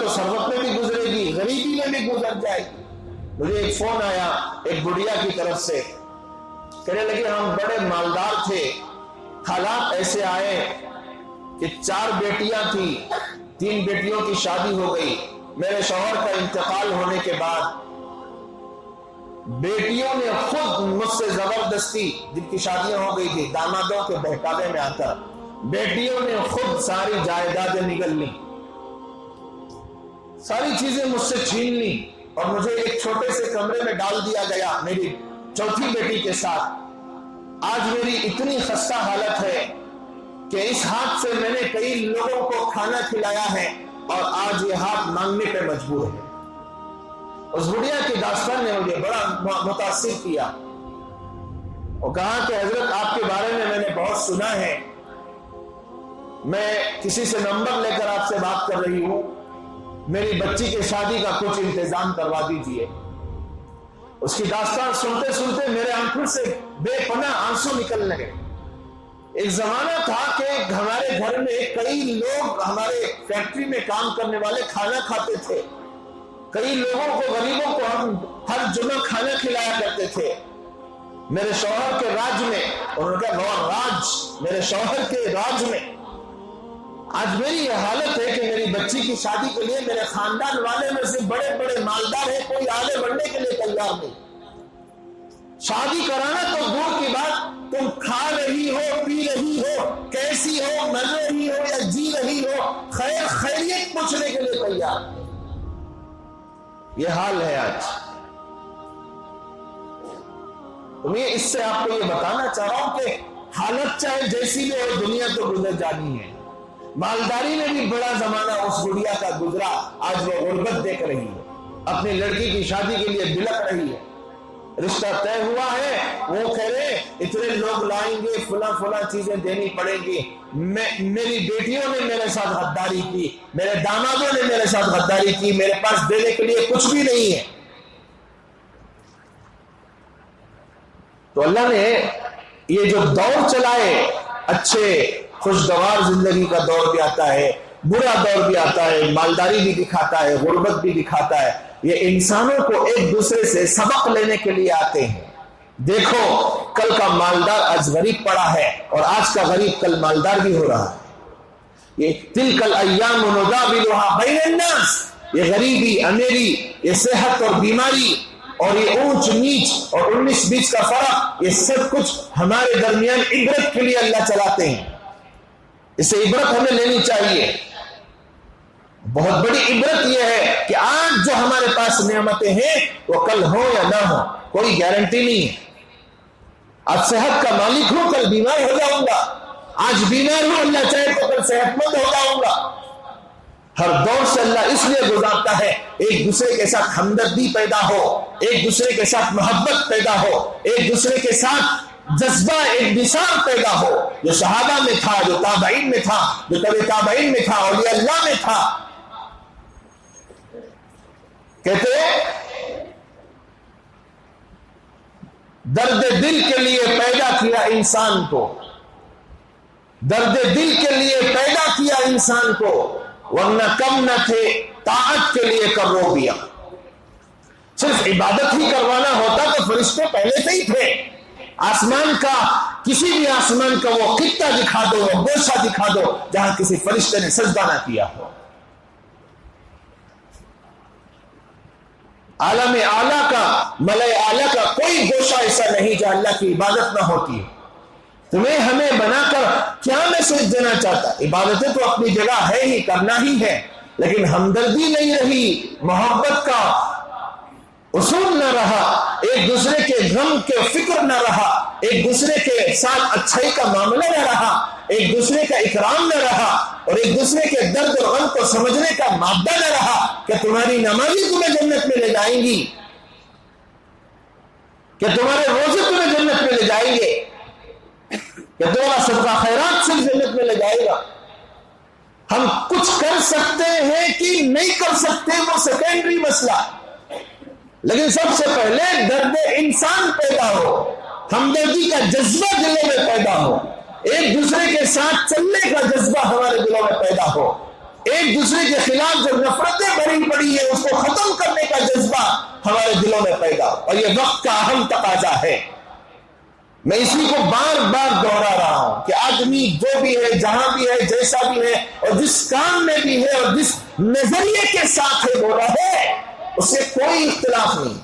تو ثروت میں بھی گزرے گی، غریبی میں بھی گزر جائے گی۔ مجھے ایک فون آیا ایک بڑھیا کی طرف سے، کہنے لگے ہم بڑے مالدار تھے، حالات ایسے آئے کہ 4 بیٹیاں تھیں، 3 بیٹیوں کی شادی ہو گئی، میرے شوہر کا انتقال ہونے کے بعد بیٹیوں نے خود مجھ سے زبردستی، جن کی شادیاں ہو گئی تھی دامادوں کے بہکاوے میں آ کر، بیٹیوں نے خود ساری جائیدادیں نگل لی، ساری چیزیں مجھ سے چھین لی، اور مجھے ایک چھوٹے سے کمرے میں ڈال دیا گیا میری چوتھی بیٹی کے ساتھ۔ آج میری اتنی خستہ حالت ہے کہ اس ہاتھ سے میں نے کئی لوگوں کو کھانا کھلایا ہے اور آج یہ ہاتھ مانگنے پہ مجبور ہے۔ اس بڑھیا کی داستان نے مجھے بڑا متاثر کیا، وہ کہا کہ حضرت آپ کے بارے میں نے بہت سنا ہے، میں کسی سے نمبر لے کر آپ سے بات کر رہی ہوں، میری بچی کی شادی کا کچھ انتظام کروا دیجئے۔ اس کی داستان سنتے سنتے میرے آنکھوں سے بے پناہ آنسو نکل لگے۔ ایک زمانہ تھا کہ ہمارے گھر میں کئی لوگ ہمارے فیکٹری میں کام کرنے والے کھانا کھاتے تھے، کئی لوگوں کو، غریبوں کو ہم ہر جمعہ کھانا کھلایا کرتے تھے۔ میرے شوہر کے راج میں، انہوں نے کہا راج، میرے شوہر کے راج میں آج میری یہ حالت ہے کہ میری بچی کی شادی کے لیے میرے خاندان والے میں سے بڑے بڑے مالدار ہیں، کوئی آگے بڑھنے کے لیے تیار نہیں۔ شادی کرانا تو دور کی بات، تم کھا رہی ہو، پی رہی ہو، کیسی ہو، مر رہی ہو یا جی رہی ہو، خیر خیریت پوچھنے کے لیے تیار نہیں۔ یہ حال ہے آج۔ میں اس سے آپ کو یہ بتانا چاہ رہا ہوں کہ حالت چاہے جیسی بھی ہو، دنیا تو گزر جانی ہے۔ مالداری میں بھی بڑا زمانہ اس گڑیا کا گزرا، آج وہ غربت دیکھ رہی ہے، اپنی لڑکی کی شادی کے لیے بلک رہی ہے، رشتہ طے ہوا ہے، وہ کہہ رہے اتنے لوگ لائیں گے، فلاں چیزیں دینی پڑیں گی، میری بیٹیوں نے میرے ساتھ غداری کی، میرے دامادوں نے میرے ساتھ غداری کی، میرے پاس دینے کے لیے کچھ بھی نہیں ہے۔ تو اللہ نے یہ جو دور چلائے، اچھے خوشگوار زندگی کا دور بھی آتا ہے، برا دور بھی آتا ہے، مالداری بھی دکھاتا ہے، غربت بھی دکھاتا ہے، یہ انسانوں کو ایک دوسرے سے سبق لینے کے لیے آتے ہیں۔ دیکھو کل کا مالدار آج غریب پڑا ہے، اور آج کا غریب کل مالدار بھی ہو رہا ہے۔ یہ تلک الایام نداولها بین الناس، یہ غریبی، امیری، یہ صحت اور بیماری، اور یہ اونچ نیچ اور 19-20 کا فرق، یہ سب کچھ ہمارے درمیان عبرت کے لیے اللہ چلاتے ہیں۔ اس سے عبرت ہمیں لینی چاہیے۔ بہت بڑی عبرت یہ ہے کہ آج جو ہمارے پاس نعمتیں ہیں وہ کل ہو یا نہ ہو، کوئی گارنٹی نہیں ہے۔ آج صحت کا مالک ہوں، کل بیمار ہو جاؤں گا، آج بیمار ہوں، اللہ چاہے تو کل صحت مند ہو جاؤں گا۔ ہر دور سے اللہ اس لیے گزارتا ہے ایک دوسرے کے ساتھ ہمدردی پیدا ہو، ایک دوسرے کے ساتھ محبت پیدا ہو، ایک دوسرے کے ساتھ جذبہ ایک مثال پیدا ہو، جو صحابہ میں تھا، جو تابعین میں تھا، جو تبع تابعین میں تھا، اولیاء اللہ میں تھا۔ کہتے ہیں درد دل کے لیے پیدا کیا انسان کو، درد دل کے لیے پیدا کیا انسان کو، ورنہ کم نہ تھے طاعت کے لیے کروبیا۔ صرف عبادت ہی کروانا ہوتا تو فرشتے پہلے سے ہی تھے۔ آسمان کا، کسی بھی آسمان کا وہ خطہ دکھا دو، وہ گوشہ دکھا دو جہاں کسی فرشتے نے سجدہ نہ کیا ہو۔ عالم اعلیٰ کا، ملائے اعلیٰ کا کوئی گوشہ ایسا نہیں جہاں اللہ کی عبادت نہ ہوتی ہے۔ تمہیں ہمیں بنا کر کیا میسج دینا چاہتا؟ عبادتیں تو اپنی جگہ ہے ہی، کرنا ہی ہے، لیکن ہمدردی نہیں رہی، محبت کا اصول نہ رہا، ایک دوسرے کے غم کے فکر نہ رہا، ایک دوسرے کے ساتھ اچھائی کا معاملہ نہ رہا، ایک دوسرے کا اکرام نہ رہا، اور ایک دوسرے کے درد اور غم کو سمجھنے کا مادہ نہ رہا کہ تمہاری نمازی تمہیں جنت میں لے جائیں گی، کہ تمہارے روزے تمہیں جنت میں لے جائیں گے، کہ تمہارا صدقہ خیرات صرف جنت میں لے جائے گا۔ ہم کچھ کر سکتے ہیں کہ نہیں کر سکتے وہ سیکنڈری مسئلہ، لیکن سب سے پہلے درد انسان پیدا ہو، ہمدردی کا جذبہ دلوں میں پیدا ہو، ایک دوسرے کے ساتھ چلنے کا جذبہ ہمارے دلوں میں پیدا ہو۔ ایک دوسرے کے خلاف جو نفرتیں بڑی پڑی ہیں اس کو ختم کرنے کا جذبہ ہمارے دلوں میں پیدا ہو، اور یہ وقت کا اہم تقاضا ہے۔ میں اسی کو بار بار دوہرا رہا ہوں کہ آدمی جو بھی ہے، جہاں بھی ہے، جیسا بھی ہے، اور جس کام میں بھی ہے، اور جس نظریے کے ساتھ ہے وہ رہے، اس سے کوئی اختلاف نہیں،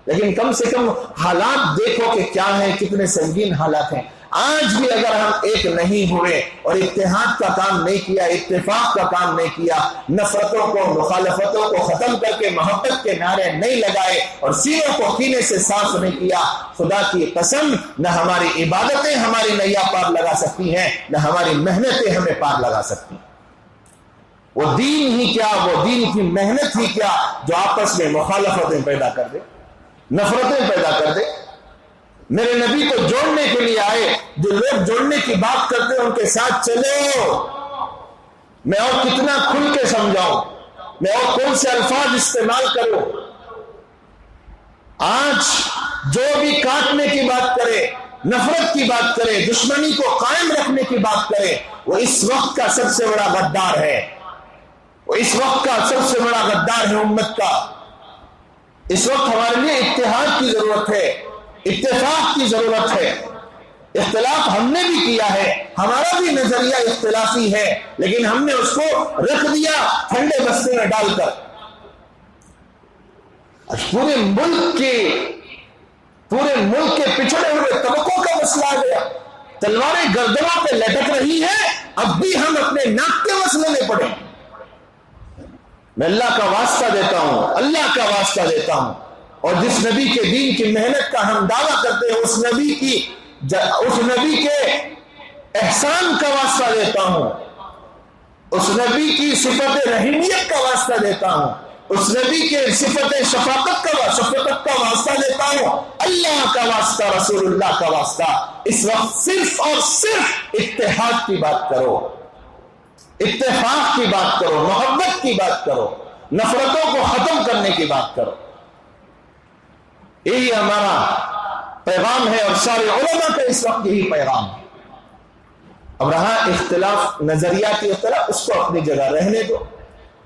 لیکن کم سے کم حالات دیکھو کہ کیا ہے، کتنے سنگین حالات ہیں۔ آج بھی اگر ہم ایک نہیں ہوئے اور اتحاد کا کام نہیں کیا، اتفاق کا کام نہیں کیا، نفرتوں کو، مخالفتوں کو ختم کر کے محبت کے نعرے نہیں لگائے اور سینوں کو کینے سے صاف نہیں کیا، خدا کی قسم نہ ہماری عبادتیں ہماری نیا پار لگا سکتی ہیں، نہ ہماری محنتیں ہمیں پار لگا سکتی ہیں۔ وہ دین ہی کیا، وہ دین کی محنت ہی کیا جو آپس میں مخالفتیں پیدا کر دے، نفرتیں پیدا کر دے۔ میرے نبی کو جوڑنے کے لیے آئے، جو لوگ جوڑنے کی بات کرتے ہیں ان کے ساتھ چلو۔ میں اور کتنا کھل کے سمجھاؤں، میں اور کون سے الفاظ استعمال کروں؟ آج جو بھی کاٹنے کی بات کرے، نفرت کی بات کرے، دشمنی کو قائم رکھنے کی بات کرے، وہ اس وقت کا سب سے بڑا غدار ہے، وہ اس وقت کا سب سے بڑا غدار ہے امت کا۔ اس وقت ہمارے لیے اتحاد کی ضرورت ہے، اتفاق کی ضرورت ہے۔ اختلاف ہم نے بھی کیا ہے، ہمارا بھی نظریہ اختلافی ہے، لیکن ہم نے اس کو رکھ دیا ٹھنڈے بستے میں ڈال کر۔ پورے ملک کے پچھڑے ہوئے طبقوں کا مسئلہ آ گیا، تلواریں گردنوں پہ لٹک رہی ہیں، اب بھی ہم اپنے ناک کے مسئلے میں پڑے۔ میں اللہ کا واسطہ دیتا ہوں، اللہ کا واسطہ دیتا ہوں، اور جس نبی کے دین کی محنت کا ہم دعویٰ کرتے ہیں، اس نبی کے احسان کا واسطہ دیتا ہوں، اس نبی کی صفت رحیمیت کا واسطہ دیتا ہوں، اس نبی کے صفت شفقت کا واسطہ دیتا ہوں، اللہ کا واسطہ، رسول اللہ کا واسطہ۔ اس وقت صرف اور صرف اتحاد کی بات کرو، اتفاق کی بات کرو، محبت کی بات کرو، نفرتوں کو ختم کرنے کی بات کرو۔ یہی ہمارا پیغام ہے، اور سارے علماء کا اس وقت یہی پیغام ہے۔ اب رہا اختلاف، نظریاتی اختلاف، اس کو اپنی جگہ رہنے دو،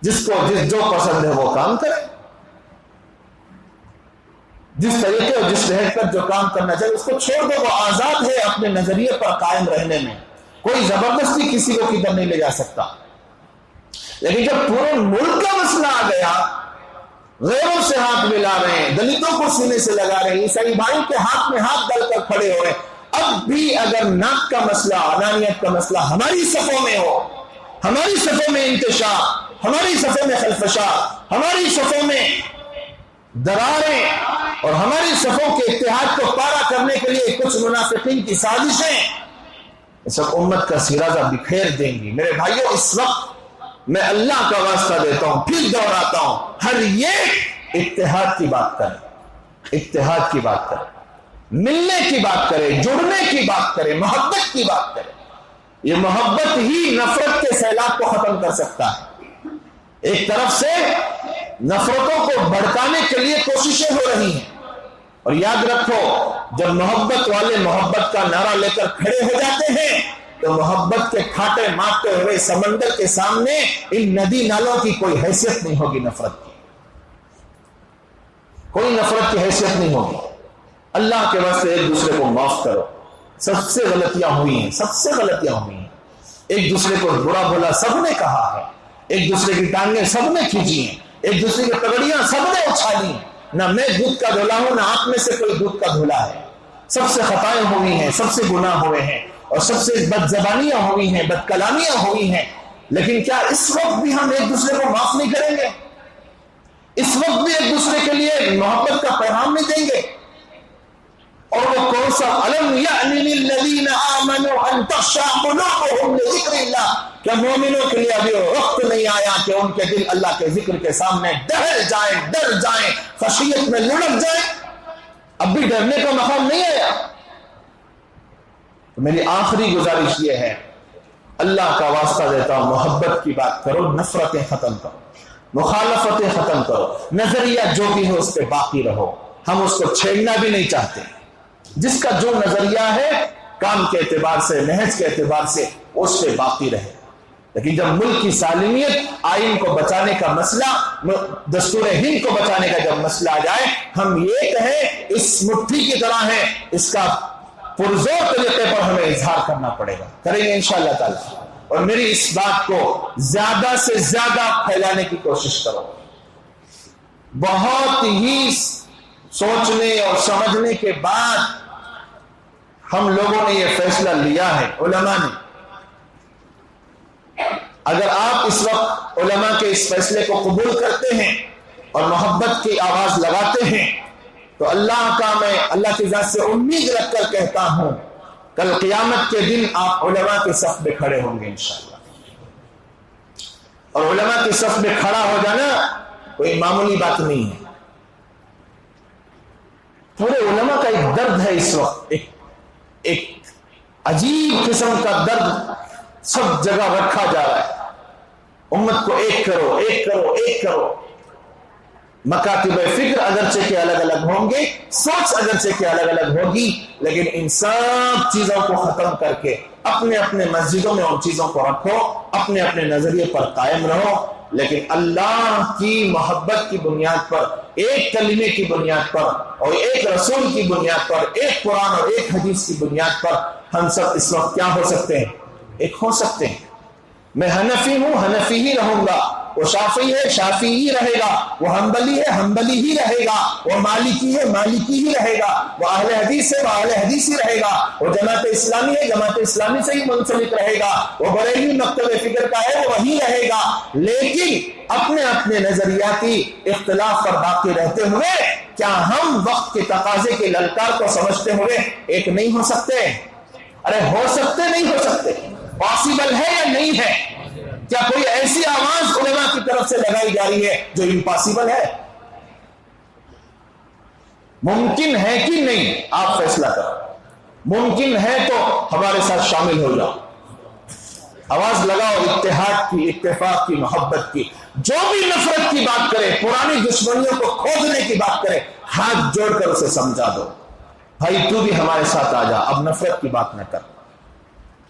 جس کو جو پسند ہے وہ کام کرے، جس طریقے اور جس لہر پر جو کام کرنا چاہیے اس کو چھوڑ دو، وہ آزاد ہے اپنے نظریے پر قائم رہنے میں، کوئی زبردستی کسی کو کدھر نہیں لے جا سکتا۔ لیکن جب پورے ملک کا مسئلہ آ گیا، غیروں سے ہاتھ ملا رہے ہیں، دلتوں کو سینے سے لگا رہے ہیں، عیسائی بھائی کے ہاتھ میں ہاتھ ڈال کر کھڑے ہو رہے ہیں، اب بھی اگر ناک کا مسئلہ، علانیت کا مسئلہ ہماری صفوں میں ہو، ہماری صفوں میں انتشار، ہماری صفوں میں خلفشار، ہماری صفوں میں دراریں، اور ہماری صفوں کے اتحاد کو پارا کرنے کے لیے کچھ منافقین کی سازشیں، سب امت کا سراغہ بکھیر دیں گی۔ میرے بھائیوں، اس وقت میں اللہ کا واسطہ دیتا ہوں، پھر دہراتا ہوں، ہر ایک اتحاد کی بات کرے، اتحاد کی بات کرے، ملنے کی بات کرے، جڑنے کی بات کرے، محبت کی بات کرے۔ یہ محبت ہی نفرت کے سیلاب کو ختم کر سکتا ہے۔ ایک طرف سے نفرتوں کو بھڑکانے کے لیے کوششیں ہو رہی ہیں، اور یاد رکھو جب محبت والے محبت کا نعرہ لے کر کھڑے ہو جاتے ہیں تو محبت کے کھاٹے مارتے ہوئے سمندر کے سامنے ان ندی نالوں کی کوئی حیثیت نہیں ہوگی، نفرت کی کوئی نفرت کی حیثیت نہیں ہوگی۔ اللہ کے واسطے ایک دوسرے کو معاف کرو، سب سے غلطیاں ہوئی ہیں، سب سے غلطیاں ہوئی ہیں، ایک دوسرے کو برا بھلا سب نے کہا ہے، ایک دوسرے کی ٹانگیں سب نے کھینچی ہیں، ایک دوسرے کی پگڑیاں سب نے اچھالی ہیں، نہ میں دودھ کا دھولا ہوں نہ آپ میں سے کوئی دودھ کا دھولا ہے، سب سے خطائیں ہوئی ہیں، سب سے گناہ ہوئے ہیں، اور سب سے بد زبانیاں ہوئی ہیں، بد کلامیاں ہوئی ہیں، لیکن کیا اس وقت بھی ہم ایک دوسرے کو معاف نہیں کریں گے؟ اس وقت بھی ایک دوسرے کے لیے محبت کا پیغام نہیں دیں گے؟ اور وہ کون سا الم یعن للذین آمنوا ان تخشع قلوبهم لذکر اللہ، کیا مومنوں کے لیے ابھی وقت نہیں آیا کہ ان کے دل اللہ کے ذکر کے سامنے ڈر جائیں، خشیت میں لڑک جائیں؟ اب بھی ڈرنے کا مقام نہیں آیا۔ تو میری آخری گزارش یہ ہے، اللہ کا واسطہ دیتا ہوں، محبت کی بات کرو، نفرتیں ختم کرو، مخالفتیں ختم کرو، نظریہ جو بھی ہے اس پہ باقی رہو، ہم اس کو چھیڑنا بھی نہیں چاہتے۔ جس کا جو نظریہ ہے کام کے اعتبار سے، نہج کے اعتبار سے، اس پہ باقی رہے۔ لیکن جب ملک کی سالمیت، آئین کو بچانے کا مسئلہ، دستور ہند کو بچانے کا جب مسئلہ آ جائے، ہم یہ کہیں اس مٹھی کی طرح ہے، اس کا پرزور طریقے پر ہمیں اظہار کرنا پڑے گا، کریں گے انشاءاللہ تعالی۔ اور میری اس بات کو زیادہ سے زیادہ پھیلانے کی کوشش کرو۔ بہت ہی سوچنے اور سمجھنے کے بعد ہم لوگوں نے یہ فیصلہ لیا ہے، علماء نے۔ اگر آپ اس وقت علماء کے اس فیصلے کو قبول کرتے ہیں اور محبت کی آواز لگاتے ہیں تو اللہ کا میں اللہ کی ذات سے امید رکھ کر کہتا ہوں، کل قیامت کے دن آپ علماء کے صف میں کھڑے ہوں گے انشاءاللہ۔ اور علماء کے صف میں کھڑا ہو جانا کوئی معمولی بات نہیں ہے۔ پورے علماء کا ایک درد ہے اس وقت، ایک عجیب قسم کا درد سب جگہ رکھا جا رہا ہے۔ امت کو ایک کرو، ایک کرو، ایک کرو۔ مکاتب فکر اگرچہ کے الگ الگ ہوں گے، سوچ اگرچہ کے الگ الگ ہوگی، لیکن ان سب چیزوں کو ختم کر کے اپنے اپنے مسجدوں میں ان چیزوں کو رکھو، اپنے اپنے نظریے پر قائم رہو، لیکن اللہ کی محبت کی بنیاد پر، ایک کلمے کی بنیاد پر اور ایک رسول کی بنیاد پر، ایک قرآن اور ایک حدیث کی بنیاد پر ہم سب اس وقت کیا ہو سکتے ہیں؟ ایک ہو سکتے ہیں۔ میں حنفی ہوں، حنفی ہی رہوں گا، وہ شافعی ہے، شافعی ہی رہے گا، وہ حنبلی ہے، حنبلی ہی رہے گا، وہ مالکی ہے، مالکی ہی رہے گا، وہ اہل حدیث ہے، وہ اہل حدیث ہی رہے گا، وہ جماعت اسلامی ہے، جماعت اسلامی سے ہی منسلک رہے گا، وہ بریلوی مکتب فکر کا ہے، وہ وہی رہے گا، لیکن اپنے اپنے نظریاتی اختلاف پر باقی رہتے ہوئے کیا ہم وقت کے تقاضے کے للکار کو سمجھتے ہوئے ایک نہیں ہو سکتے؟ ارے ہو سکتے، نہیں ہو سکتے؟ پاسبل ہے یا نہیں ہے؟ کیا کوئی ایسی آواز علماء کی طرف سے لگائی جا رہی ہے جو امپاسبل ہے؟ ممکن ہے کہ نہیں؟ آپ فیصلہ کرو۔ ممکن ہے تو ہمارے ساتھ شامل ہو جاؤ، آواز لگاؤ اتحاد کی، اتفاق کی، محبت کی۔ جو بھی نفرت کی بات کرے، پرانی دشمنیوں کو کھودنے کی بات کرے، ہاتھ جوڑ کر اسے سمجھا دو، بھائی تو بھی ہمارے ساتھ آ جا، اب نفرت کی بات نہ کر،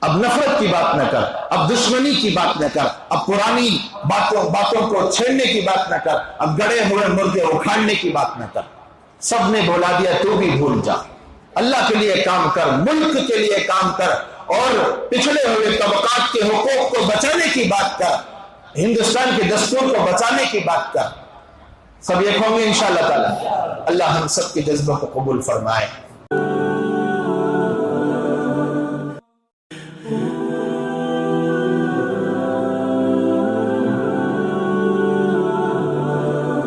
اب نفرت کی بات نہ کر، اب دشمنی کی بات نہ کر، اب پرانی باتوں کو چھیڑنے کی بات نہ کر، اب گڑے ہوئے مردے اکھاڑنے کی بات نہ کر۔ سب نے بولا دیا، تو بھی بھول جا، اللہ کے لیے کام کر، ملک کے لیے کام کر، اور پچھڑے ہوئے طبقات کے حقوق کو بچانے کی بات کر، ہندوستان کے دستور کو بچانے کی بات کر۔ سب ایک ہوں گے انشاءاللہ تعالی۔ اللہ ہم سب کے جذبوں کو قبول فرمائے۔